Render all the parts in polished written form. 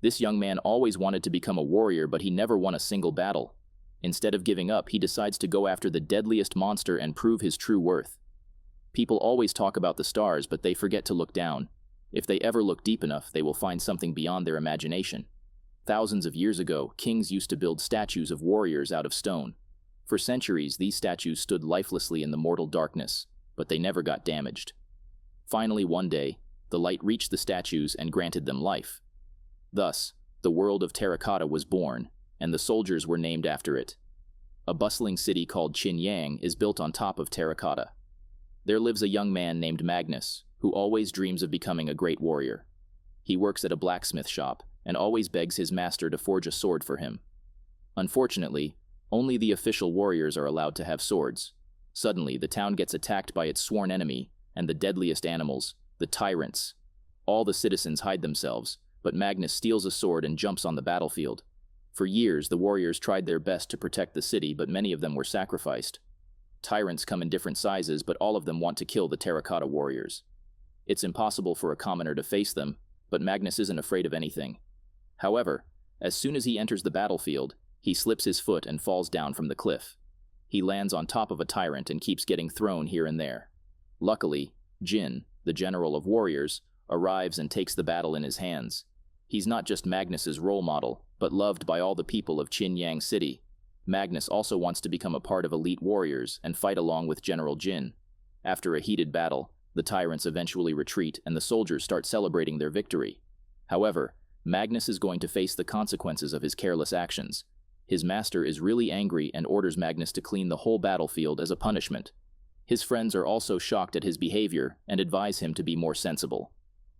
This young man always wanted to become a warrior, but he never won a single battle. Instead of giving up, he decides to go after the deadliest monster and prove his true worth. People always talk about the stars, but they forget to look down. If they ever look deep enough, they will find something beyond their imagination. Thousands of years ago, kings used to build statues of warriors out of stone. For centuries, these statues stood lifelessly in the mortal darkness, but they never got damaged. Finally, one day, the light reached the statues and granted them life. Thus, the world of terracotta was born, and the soldiers were named after it. A bustling city called Qinyang is built on top of terracotta. There lives a young man named Magnus, who always dreams of becoming a great warrior. He works at a blacksmith shop, and always begs his master to forge a sword for him. Unfortunately, only the official warriors are allowed to have swords. Suddenly, the town gets attacked by its sworn enemy, and the deadliest animals, the tyrants. All the citizens hide themselves, but Magnus steals a sword and jumps on the battlefield. For years, the warriors tried their best to protect the city, but many of them were sacrificed. Tyrants come in different sizes, but all of them want to kill the terracotta warriors. It's impossible for a commoner to face them, but Magnus isn't afraid of anything. However, as soon as he enters the battlefield, he slips his foot and falls down from the cliff. He lands on top of a tyrant and keeps getting thrown here and there. Luckily, Jin, the general of warriors, arrives and takes the battle in his hands. He's not just Magnus's role model, but loved by all the people of Qinyang City. Magnus also wants to become a part of elite warriors and fight along with General Jin. After a heated battle, the tyrants eventually retreat and the soldiers start celebrating their victory. However, Magnus is going to face the consequences of his careless actions. His master is really angry and orders Magnus to clean the whole battlefield as a punishment. His friends are also shocked at his behavior and advise him to be more sensible.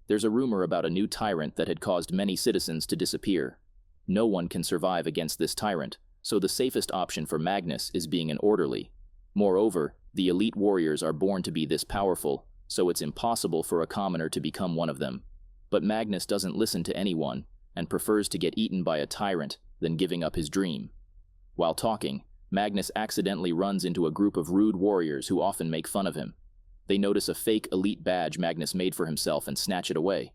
There's a rumor about a new tyrant that had caused many citizens to disappear. No one can survive against this tyrant, so the safest option for Magnus is being an orderly. Moreover, the elite warriors are born to be this powerful, so it's impossible for a commoner to become one of them. But Magnus doesn't listen to anyone, and prefers to get eaten by a tyrant than giving up his dream. While talking, Magnus accidentally runs into a group of rude warriors who often make fun of him. They notice a fake elite badge Magnus made for himself and snatch it away.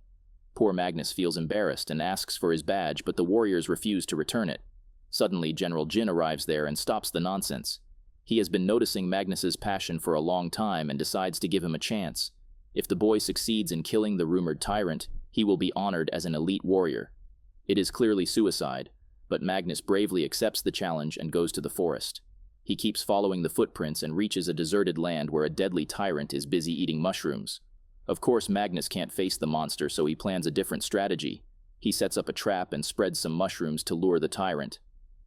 Poor Magnus feels embarrassed and asks for his badge, but the warriors refuse to return it. Suddenly, General Jin arrives there and stops the nonsense. He has been noticing Magnus's passion for a long time and decides to give him a chance. If the boy succeeds in killing the rumored tyrant, he will be honored as an elite warrior. It is clearly suicide, but Magnus bravely accepts the challenge and goes to the forest. He keeps following the footprints and reaches a deserted land where a deadly tyrant is busy eating mushrooms. Of course, Magnus can't face the monster, so he plans a different strategy. He sets up a trap and spreads some mushrooms to lure the tyrant.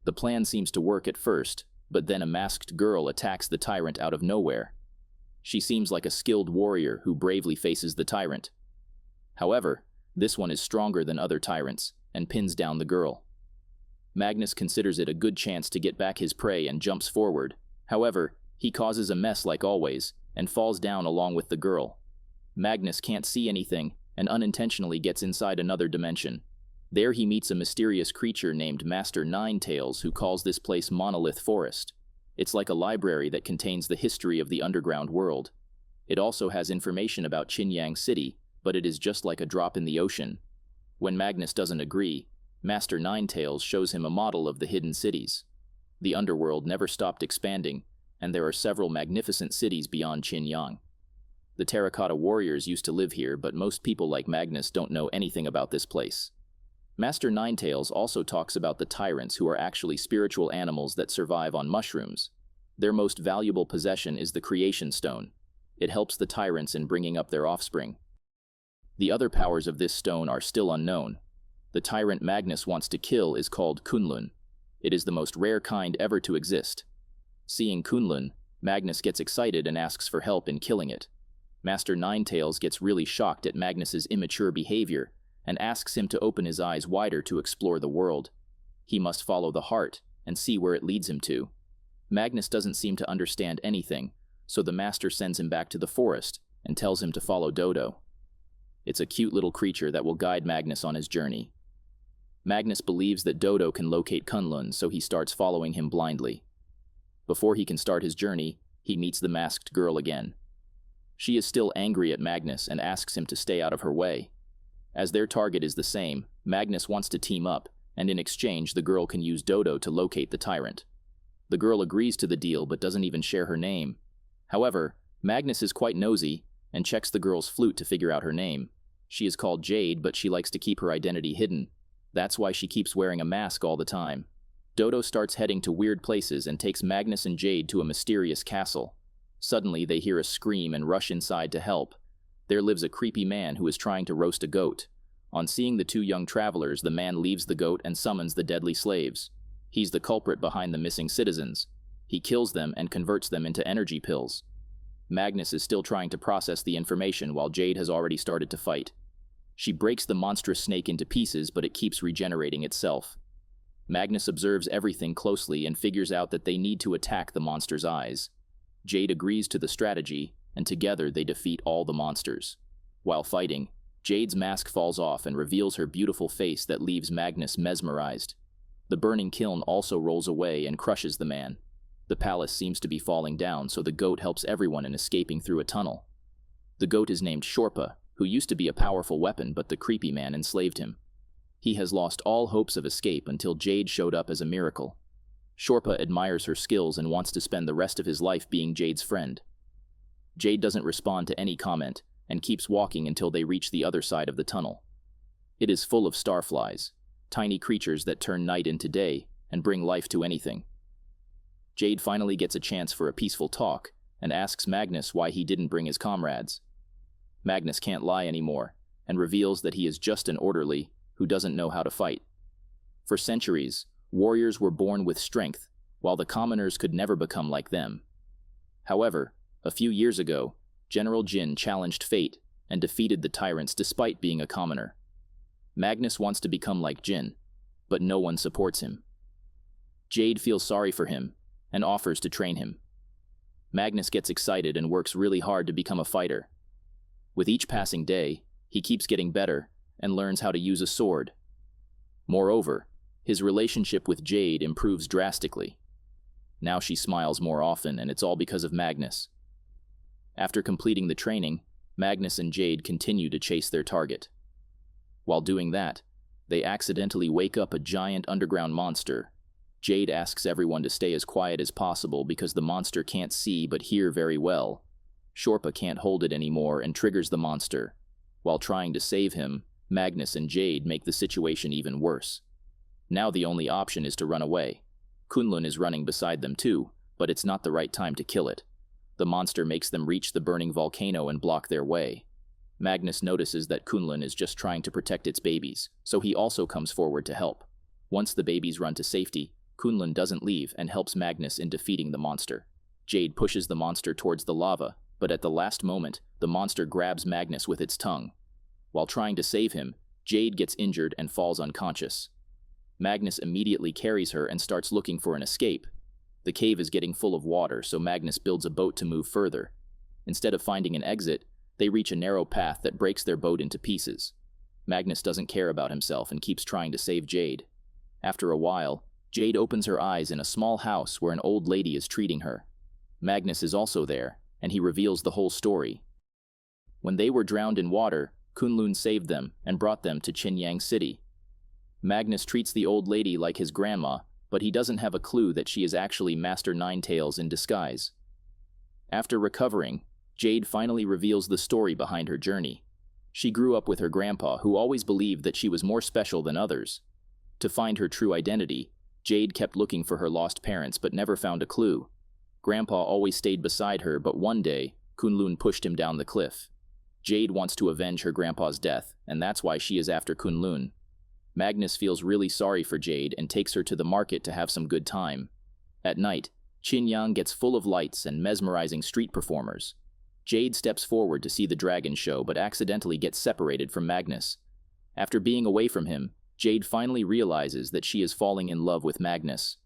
The plan seems to work at first, but then a masked girl attacks the tyrant out of nowhere. She seems like a skilled warrior who bravely faces the tyrant. However, this one is stronger than other tyrants and pins down the girl. Magnus considers it a good chance to get back his prey and jumps forward. However, he causes a mess like always and falls down along with the girl. Magnus can't see anything and unintentionally gets inside another dimension. There he meets a mysterious creature named Master Ninetails who calls this place Monolith Forest. It's like a library that contains the history of the underground world. It also has information about Qinyang City, but it is just like a drop in the ocean. When Magnus doesn't agree, Master Ninetails shows him a model of the hidden cities. The underworld never stopped expanding, and there are several magnificent cities beyond Qinyang. The terracotta warriors used to live here, but most people like Magnus don't know anything about this place. Master Ninetails also talks about the tyrants, who are actually spiritual animals that survive on mushrooms. Their most valuable possession is the Creation Stone. It helps the tyrants in bringing up their offspring. The other powers of this stone are still unknown. The tyrant Magnus wants to kill is called Kunlun. It is the most rare kind ever to exist. Seeing Kunlun, Magnus gets excited and asks for help in killing it. Master Ninetails gets really shocked at Magnus's immature behavior and asks him to open his eyes wider to explore the world. He must follow the heart and see where it leads him to. Magnus doesn't seem to understand anything, so the master sends him back to the forest and tells him to follow Dodo. It's a cute little creature that will guide Magnus on his journey. Magnus believes that Dodo can locate Kunlun, so he starts following him blindly. Before he can start his journey, he meets the masked girl again. She is still angry at Magnus and asks him to stay out of her way. As their target is the same, Magnus wants to team up, and in exchange the girl can use Dodo to locate the tyrant. The girl agrees to the deal but doesn't even share her name. However, Magnus is quite nosy and checks the girl's flute to figure out her name. She is called Jade, but she likes to keep her identity hidden. That's why she keeps wearing a mask all the time. Dodo starts heading to weird places and takes Magnus and Jade to a mysterious castle. Suddenly, they hear a scream and rush inside to help. There lives a creepy man who is trying to roast a goat. On seeing the two young travelers, the man leaves the goat and summons the deadly slaves. He's the culprit behind the missing citizens. He kills them and converts them into energy pills. Magnus is still trying to process the information while Jade has already started to fight. She breaks the monstrous snake into pieces, but it keeps regenerating itself. Magnus observes everything closely and figures out that they need to attack the monster's eyes. Jade agrees to the strategy, and together they defeat all the monsters. While fighting, Jade's mask falls off and reveals her beautiful face that leaves Magnus mesmerized. The burning kiln also rolls away and crushes the man. The palace seems to be falling down, so the goat helps everyone in escaping through a tunnel. The goat is named Shorpa, who used to be a powerful weapon, but the creepy man enslaved him. He has lost all hopes of escape until Jade showed up as a miracle. Shorpa admires her skills and wants to spend the rest of his life being Jade's friend. Jade doesn't respond to any comment and keeps walking until they reach the other side of the tunnel. It is full of starflies, tiny creatures that turn night into day and bring life to anything. Jade finally gets a chance for a peaceful talk and asks Magnus why he didn't bring his comrades. Magnus can't lie anymore and reveals that he is just an orderly who doesn't know how to fight. For centuries, warriors were born with strength, while the commoners could never become like them. However, a few years ago, General Jin challenged fate and defeated the tyrants despite being a commoner. Magnus wants to become like Jin, but no one supports him. Jade feels sorry for him and offers to train him. Magnus gets excited and works really hard to become a fighter. With each passing day, he keeps getting better and learns how to use a sword. Moreover, his relationship with Jade improves drastically. Now she smiles more often, and it's all because of Magnus. After completing the training, Magnus and Jade continue to chase their target. While doing that, they accidentally wake up a giant underground monster. Jade asks everyone to stay as quiet as possible because the monster can't see but hear very well. Shorpa can't hold it anymore and triggers the monster. While trying to save him, Magnus and Jade make the situation even worse. Now the only option is to run away. Kunlun is running beside them too, but it's not the right time to kill it. The monster makes them reach the burning volcano and block their way. Magnus notices that Kunlun is just trying to protect its babies, so he also comes forward to help. Once the babies run to safety, Kunlun doesn't leave and helps Magnus in defeating the monster. Jade pushes the monster towards the lava, but at the last moment, the monster grabs Magnus with its tongue. While trying to save him, Jade gets injured and falls unconscious. Magnus immediately carries her and starts looking for an escape. The cave is getting full of water, so Magnus builds a boat to move further. Instead of finding an exit, they reach a narrow path that breaks their boat into pieces. Magnus doesn't care about himself and keeps trying to save Jade. After a while, Jade opens her eyes in a small house where an old lady is treating her. Magnus is also there, and he reveals the whole story. When they were drowned in water, Kunlun saved them and brought them to Qinyang City. Magnus treats the old lady like his grandma, but he doesn't have a clue that she is actually Master Ninetails in disguise. After recovering, Jade finally reveals the story behind her journey. She grew up with her grandpa, who always believed that she was more special than others. To find her true identity, Jade kept looking for her lost parents but never found a clue. Grandpa always stayed beside her, but one day, Kunlun pushed him down the cliff. Jade wants to avenge her grandpa's death, and that's why she is after Kunlun. Magnus feels really sorry for Jade and takes her to the market to have some good time. At night, Qinyang gets full of lights and mesmerizing street performers. Jade steps forward to see the dragon show but accidentally gets separated from Magnus. After being away from him, Jade finally realizes that she is falling in love with Magnus.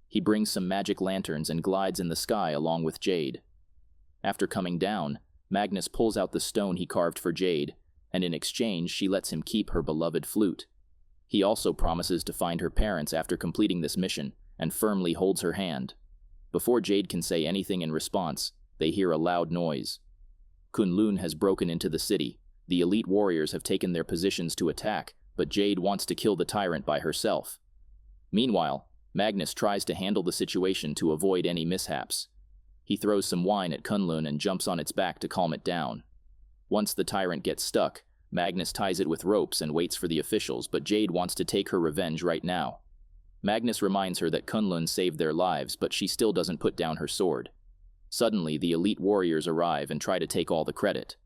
He brings some magic lanterns and glides in the sky along with Jade. After coming down, Magnus pulls out the stone he carved for Jade, and in exchange she lets him keep her beloved flute. He also promises to find her parents after completing this mission, and firmly holds her hand. Before Jade can say anything in response, they hear a loud noise. Kunlun has broken into the city. The elite warriors have taken their positions to attack, but Jade wants to kill the tyrant by herself. Meanwhile, Magnus tries to handle the situation to avoid any mishaps. He throws some wine at Kunlun and jumps on its back to calm it down. Once the tyrant gets stuck, Magnus ties it with ropes and waits for the officials, but Jade wants to take her revenge right now. Magnus reminds her that Kunlun saved their lives, but she still doesn't put down her sword. Suddenly, the elite warriors arrive and try to take all the credit.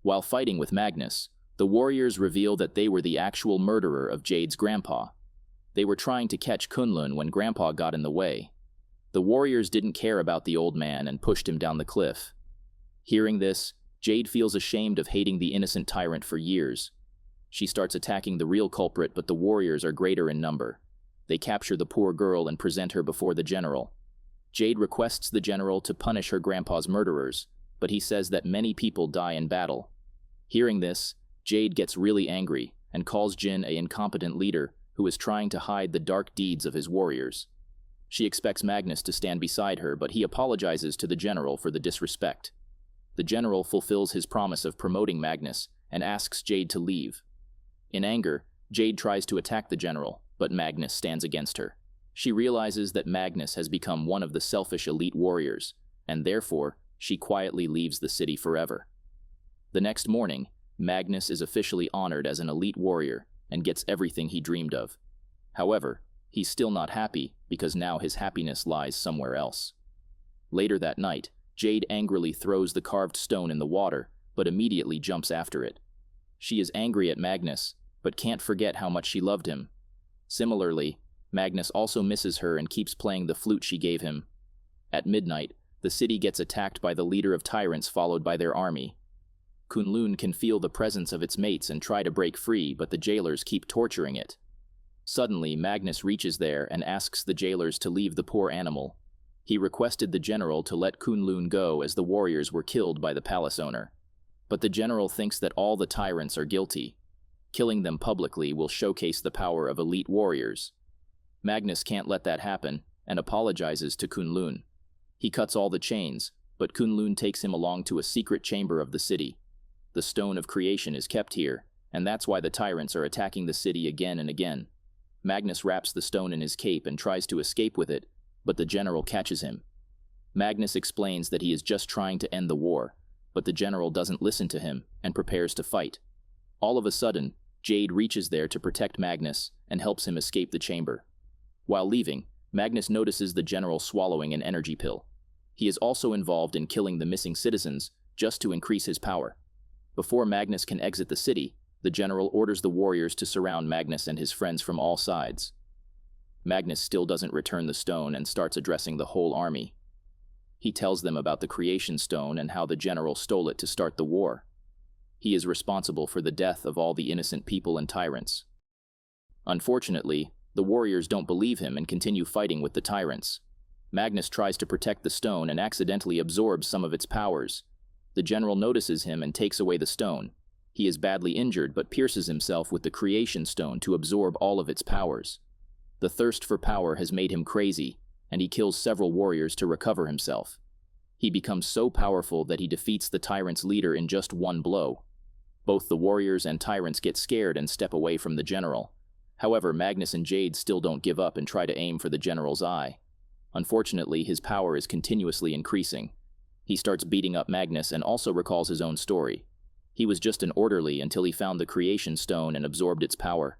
While fighting with Magnus, the warriors reveal that they were the actual murderer of Jade's grandpa. They were trying to catch Kunlun when Grandpa got in the way. The warriors didn't care about the old man and pushed him down the cliff. Hearing this, Jade feels ashamed of hating the innocent tyrant for years. She starts attacking the real culprit, but the warriors are greater in number. They capture the poor girl and present her before the general. Jade requests the general to punish her grandpa's murderers, but he says that many people die in battle. Hearing this, Jade gets really angry and calls Jin an incompetent leader who is trying to hide the dark deeds of his warriors. She expects Magnus to stand beside her, but he apologizes to the general for the disrespect. The general fulfills his promise of promoting Magnus and asks Jade to leave. In anger, Jade tries to attack the general, but Magnus stands against her. She realizes that Magnus has become one of the selfish elite warriors, and therefore, she quietly leaves the city forever. The next morning, Magnus is officially honored as an elite warrior and gets everything he dreamed of. However, he's still not happy because now his happiness lies somewhere else. Later that night, Jade angrily throws the carved stone in the water, but immediately jumps after it. She is angry at Magnus, but can't forget how much she loved him. Similarly, Magnus also misses her and keeps playing the flute she gave him. At midnight, the city gets attacked by the leader of tyrants followed by their army. Kunlun can feel the presence of its mates and try to break free, but the jailers keep torturing it. Suddenly, Magnus reaches there and asks the jailers to leave the poor animal. He requested the general to let Kunlun go as the warriors were killed by the palace owner. But the general thinks that all the tyrants are guilty. Killing them publicly will showcase the power of elite warriors. Magnus can't let that happen and apologizes to Kunlun. He cuts all the chains, but Kunlun takes him along to a secret chamber of the city. The Stone of Creation is kept here, and that's why the tyrants are attacking the city again and again. Magnus wraps the stone in his cape and tries to escape with it, but the general catches him. Magnus explains that he is just trying to end the war, but the general doesn't listen to him and prepares to fight. All of a sudden, Jade reaches there to protect Magnus and helps him escape the chamber. While leaving, Magnus notices the general swallowing an energy pill. He is also involved in killing the missing citizens just to increase his power. Before Magnus can exit the city, the general orders the warriors to surround Magnus and his friends from all sides. Magnus still doesn't return the stone and starts addressing the whole army. He tells them about the creation stone and how the general stole it to start the war. He is responsible for the death of all the innocent people and tyrants. Unfortunately, the warriors don't believe him and continue fighting with the tyrants. Magnus tries to protect the stone and accidentally absorbs some of its powers. The general notices him and takes away the stone. He is badly injured but pierces himself with the creation stone to absorb all of its powers. The thirst for power has made him crazy, and he kills several warriors to recover himself. He becomes so powerful that he defeats the tyrant's leader in just one blow. Both the warriors and tyrants get scared and step away from the general. However, Magnus and Jade still don't give up and try to aim for the general's eye. Unfortunately, his power is continuously increasing. He starts beating up Magnus and also recalls his own story. He was just an orderly until he found the creation stone and absorbed its power.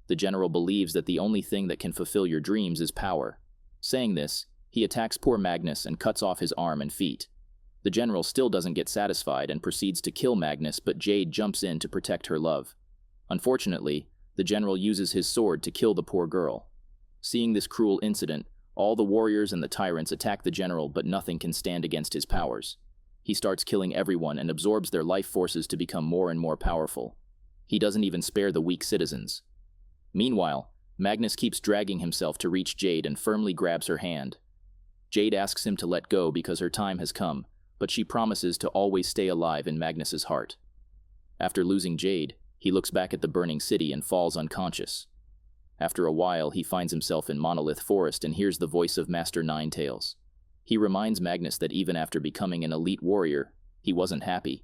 The general believes that the only thing that can fulfill your dreams is power. Saying this, he attacks poor Magnus and cuts off his arm and feet. The general still doesn't get satisfied and proceeds to kill Magnus, but Jade jumps in to protect her love. Unfortunately, the general uses his sword to kill the poor girl. Seeing this cruel incident, all the warriors and the tyrants attack the general, but nothing can stand against his powers. He starts killing everyone and absorbs their life forces to become more and more powerful. He doesn't even spare the weak citizens. Meanwhile, Magnus keeps dragging himself to reach Jade and firmly grabs her hand. Jade asks him to let go because her time has come, but she promises to always stay alive in Magnus's heart. After losing Jade, he looks back at the burning city and falls unconscious. After a while, he finds himself in Monolith Forest and hears the voice of Master Ninetails. He reminds Magnus that even after becoming an elite warrior, he wasn't happy.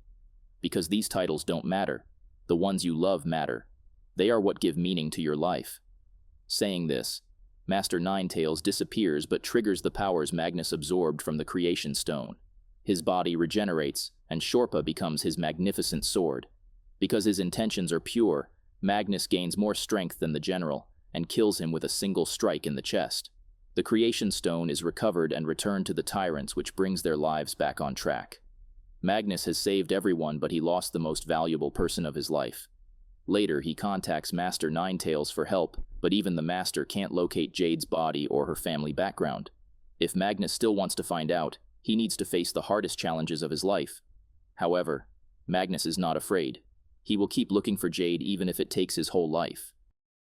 Because these titles don't matter. The ones you love matter. They are what give meaning to your life. Saying this, Master Ninetails disappears but triggers the powers Magnus absorbed from the Creation Stone. His body regenerates, and Shorpa becomes his magnificent sword. Because his intentions are pure, Magnus gains more strength than the general, and kills him with a single strike in the chest. The Creation Stone is recovered and returned to the tyrants, which brings their lives back on track. Magnus has saved everyone, but he lost the most valuable person of his life. Later, he contacts Master Ninetails for help, but even the Master can't locate Jade's body or her family background. If Magnus still wants to find out, he needs to face the hardest challenges of his life. However, Magnus is not afraid. He will keep looking for Jade even if it takes his whole life.